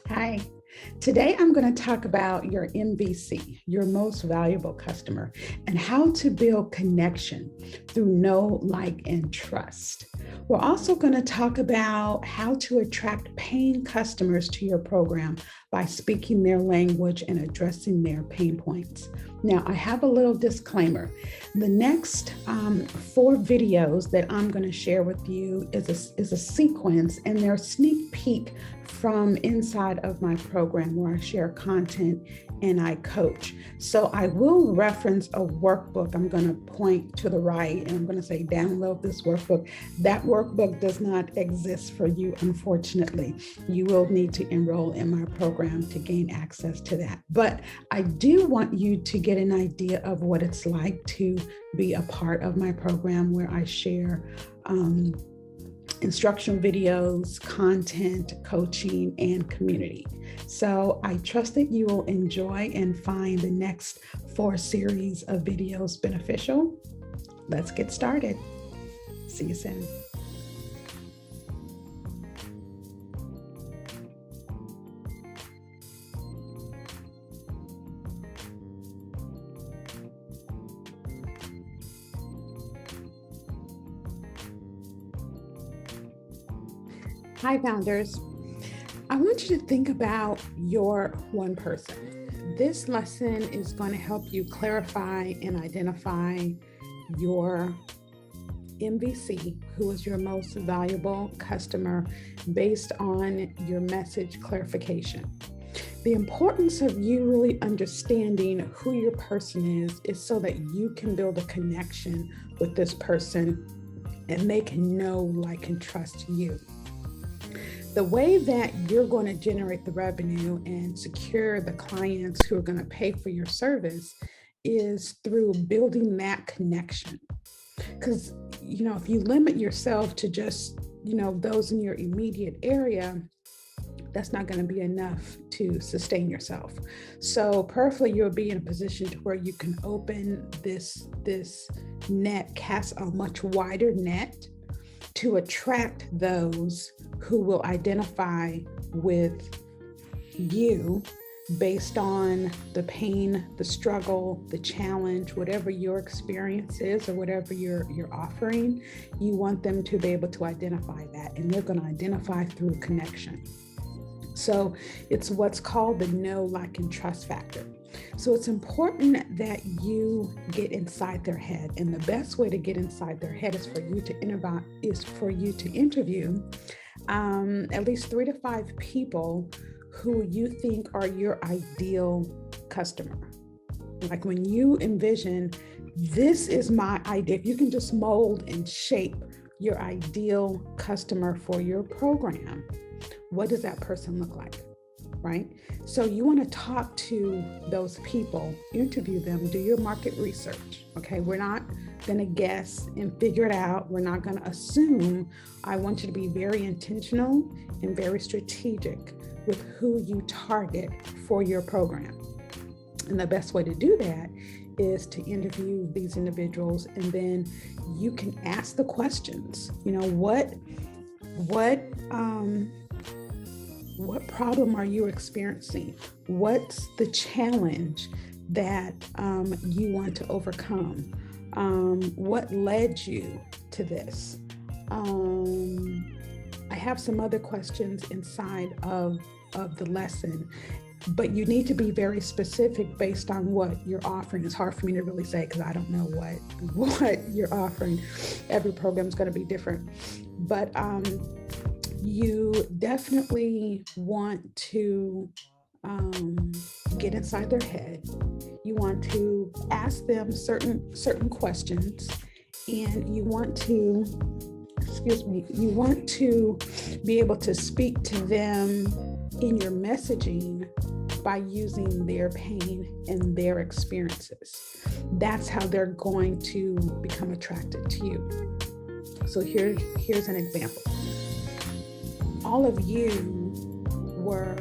Hi. Today I'm going to talk about your MVC, your most valuable customer, and how to build connection through know, like, and trust. We're also going to talk about how to attract paying customers to your program by speaking their language and addressing their pain points. Now, I have a little disclaimer. The next 4 videos that I'm going to share with you is a sequence, and they're a sneak peek from inside of my program where I share content and I coach. So I will reference a workbook. I'm going to point to the right and I'm going to say, download this workbook. That workbook does not exist for you, unfortunately. You will need to enroll in my program to gain access to that. But I do want you to get an idea of what it's like to be a part of my program where I share instructional videos, content, coaching, and community. So I trust that you will enjoy and find the next 4 series of videos beneficial. Let's get started. See you soon. Hi, founders. I want you to think about your one person. This lesson is going to help you clarify and identify your MVC, who is your most valuable customer, based on your message clarification. The importance of you really understanding who your person is so that you can build a connection with this person and they can know, like, and trust you. The way that you're going to generate the revenue and secure the clients who are going to pay for your service is through building that connection. Because, if you limit yourself to just, those in your immediate area, that's not going to be enough to sustain yourself. So perfectly, you'll be in a position to where you can open this net, cast a much wider net to attract those who will identify with you based on the pain, the struggle, the challenge, whatever your experience is or whatever you're offering. You want them to be able to identify that, and they're going to identify through connection. So it's what's called the know, like, and trust factor. So it's important that you get inside their head, and the best way to get inside their head is for you to interview at least 3 to 5 people who you think are your ideal customer. Like, when you envision, this is my idea, if you can just mold and shape your ideal customer for your program, what does that person look like? Right? So you want to talk to those people, interview them, do your market research. Okay, we're not going to guess and figure it out. We're not going to assume. I want you to be very intentional and very strategic with who you target for your program. And the best way to do that is to interview these individuals, and then you can ask the questions. What problem are you experiencing? What's the challenge that you want to overcome? What led you to this? I have some other questions inside of the lesson, but you need to be very specific based on what you're offering. It's hard for me to really say because I don't know what you're offering. Every program is going to be different, but you definitely want to get inside their head. You want to ask them certain questions, and you want to be able to speak to them in your messaging by using their pain and their experiences. That's how they're going to become attracted to you. So here's an example. All of you were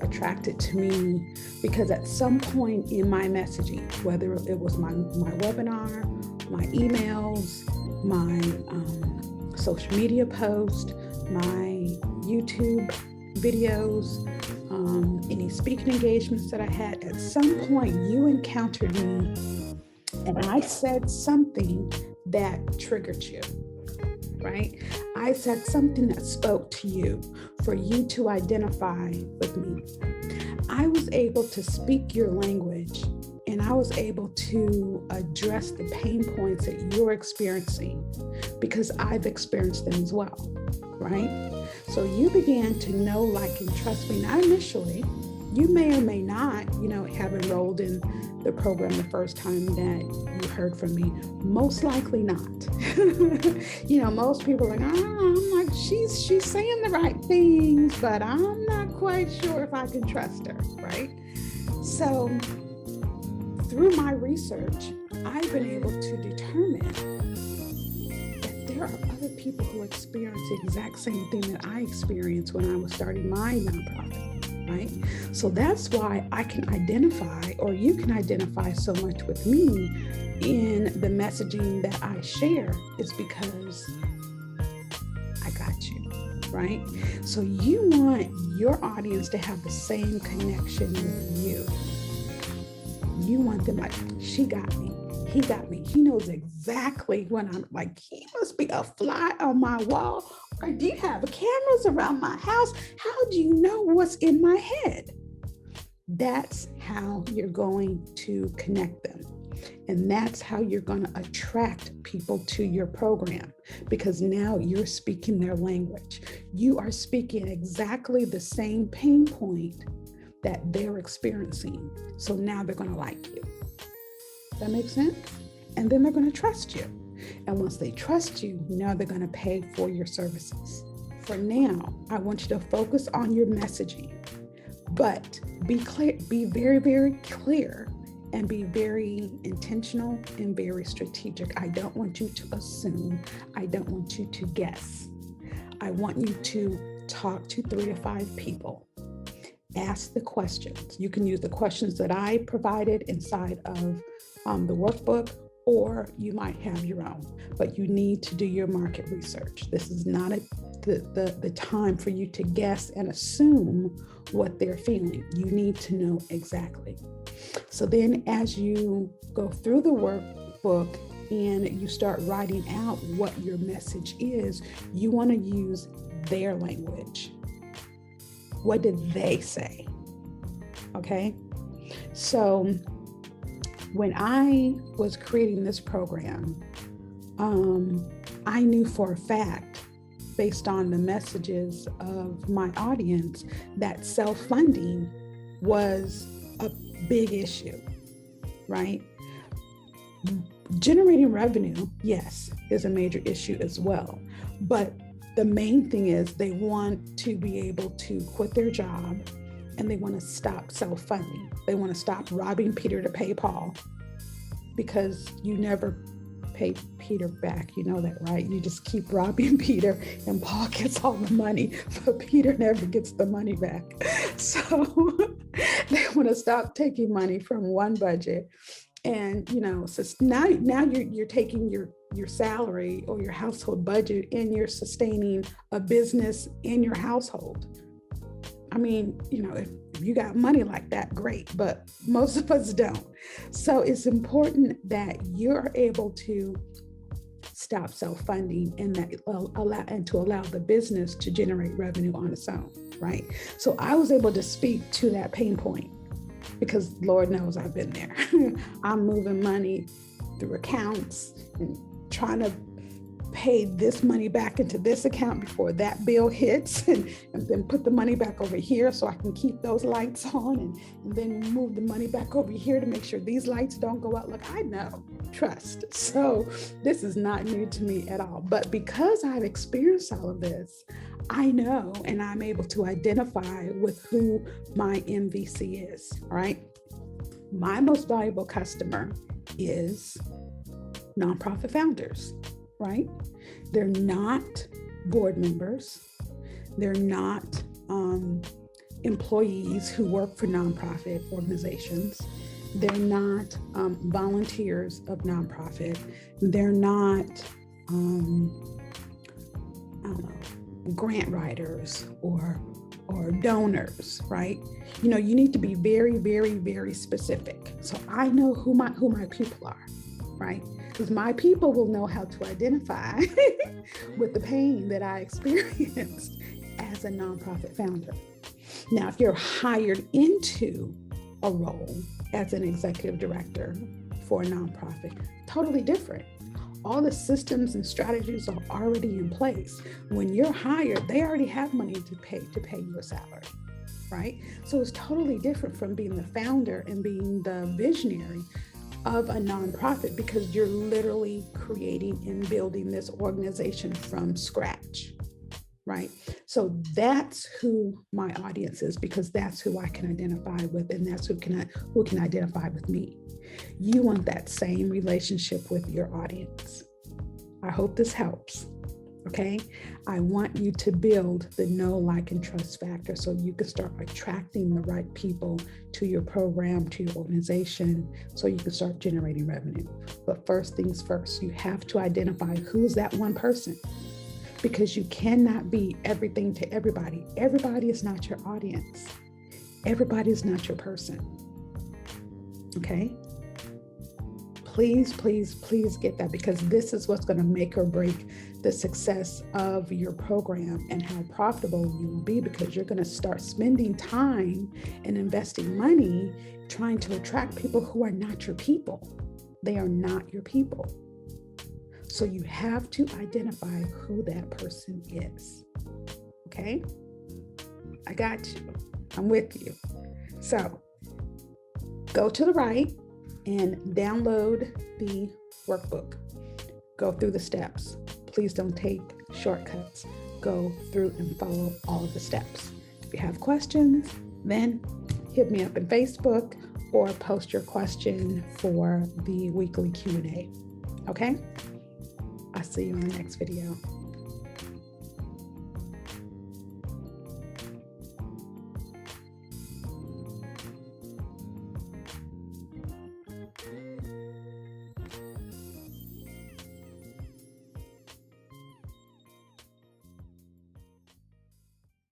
attracted to me because at some point in my messaging, whether it was my webinar, my emails, my social media post, my YouTube videos, any speaking engagements that I had, at some point you encountered me and I said something that triggered you, right? I said something that spoke to you for you to identify with me. I was able to speak your language and I was able to address the pain points that you're experiencing because I've experienced them as well, right? So you began to know, like, and trust me. Now, initially, you may or may not, have enrolled in the program the first time that you heard from me. Most likely not. Most people are like, I'm like, she's saying the right things, but I'm not quite sure if I can trust her, right? So through my research, I've been able to determine that there are other people who experience the exact same thing that I experienced when I was starting my nonprofit, right? So that's why I can identify, or you can identify so much with me in the messaging that I share, is because I got you, right? So you want your audience to have the same connection with you. You want them like, she got me, he got me. He knows exactly when I'm like, he must be a fly on my wall. Or do you have cameras around my house? How do you know what's in my head? That's how you're going to connect them. And that's how you're going to attract people to your program, because now you're speaking their language. You are speaking exactly the same pain point that they're experiencing. So now they're going to like you. That makes sense? And then they're going to trust you. And once they trust you, now they're going to pay for your services. For now, I want you to focus on your messaging, but be clear, be very, very clear, and be very intentional and very strategic. I don't want you to assume. I don't want you to guess. I want you to talk to 3 to 5 people. Ask the questions. You can use the questions that I provided inside of the workbook, or you might have your own, but you need to do your market research. This is not the time for you to guess and assume what they're feeling. You need to know exactly. So then as you go through the workbook and you start writing out what your message is, you want to use their language. What did they say? Okay. So when I was creating this program, I knew for a fact, based on the messages of my audience, that self-funding was a big issue, right? Generating revenue, yes, is a major issue as well. But the main thing is they want to be able to quit their job, and they want to stop self-funding. They want to stop robbing Peter to pay Paul, because you never pay Peter back. You know that, right? You just keep robbing Peter and Paul gets all the money, but Peter never gets the money back. So they want to stop taking money from one budget. And, so now you're taking your salary or your household budget, and you're sustaining a business in your household. I mean, if you got money like that, great, but most of us don't. So it's important that you're able to stop self-funding and to allow the business to generate revenue on its own, right? So I was able to speak to that pain point, because Lord knows I've been there. I'm moving money through accounts and trying to pay this money back into this account before that bill hits, and then put the money back over here so I can keep those lights on, and then move the money back over here to make sure these lights don't go out. Look, I know, trust. So this is not new to me at all. But because I've experienced all of this, I know, and I'm able to identify with who my MVC is, right? My most valuable customer is nonprofit founders, right? They're not board members. They're not employees who work for nonprofit organizations. They're not volunteers of nonprofit. They're not, grant writers or or donors, right? You need to be very, very, very specific. So I know who my people are, right? Because my people will know how to identify with the pain that I experienced as a nonprofit founder. Now, if you're hired into a role as an executive director for a nonprofit, totally different. All the systems and strategies are already in place. When you're hired, they already have money to pay your salary, right? So it's totally different from being the founder and being the visionary of a nonprofit, because you're literally creating and building this organization from scratch, right? So that's who my audience is, because that's who I can identify with, and that's who can identify with me. You want that same relationship with your audience. I hope this helps. Okay. I want you to build the know, like, and trust factor so you can start attracting the right people to your program, to your organization, so you can start generating revenue. But first things first, you have to identify who's that one person, because you cannot be everything to everybody. Everybody is not your audience. Everybody is not your person. Okay. Please, please, please get that, because this is what's going to make or break the success of your program and how profitable you will be, because you're going to start spending time and investing money trying to attract people who are not your people. They are not your people. So you have to identify who that person is. Okay? I got you. I'm with you. So go to the right and download the workbook. Go through the steps. Please don't take shortcuts. Go through and follow all of the steps. If you have questions, then hit me up in Facebook or post your question for the weekly Q&A. Okay? I'll see you in the next video.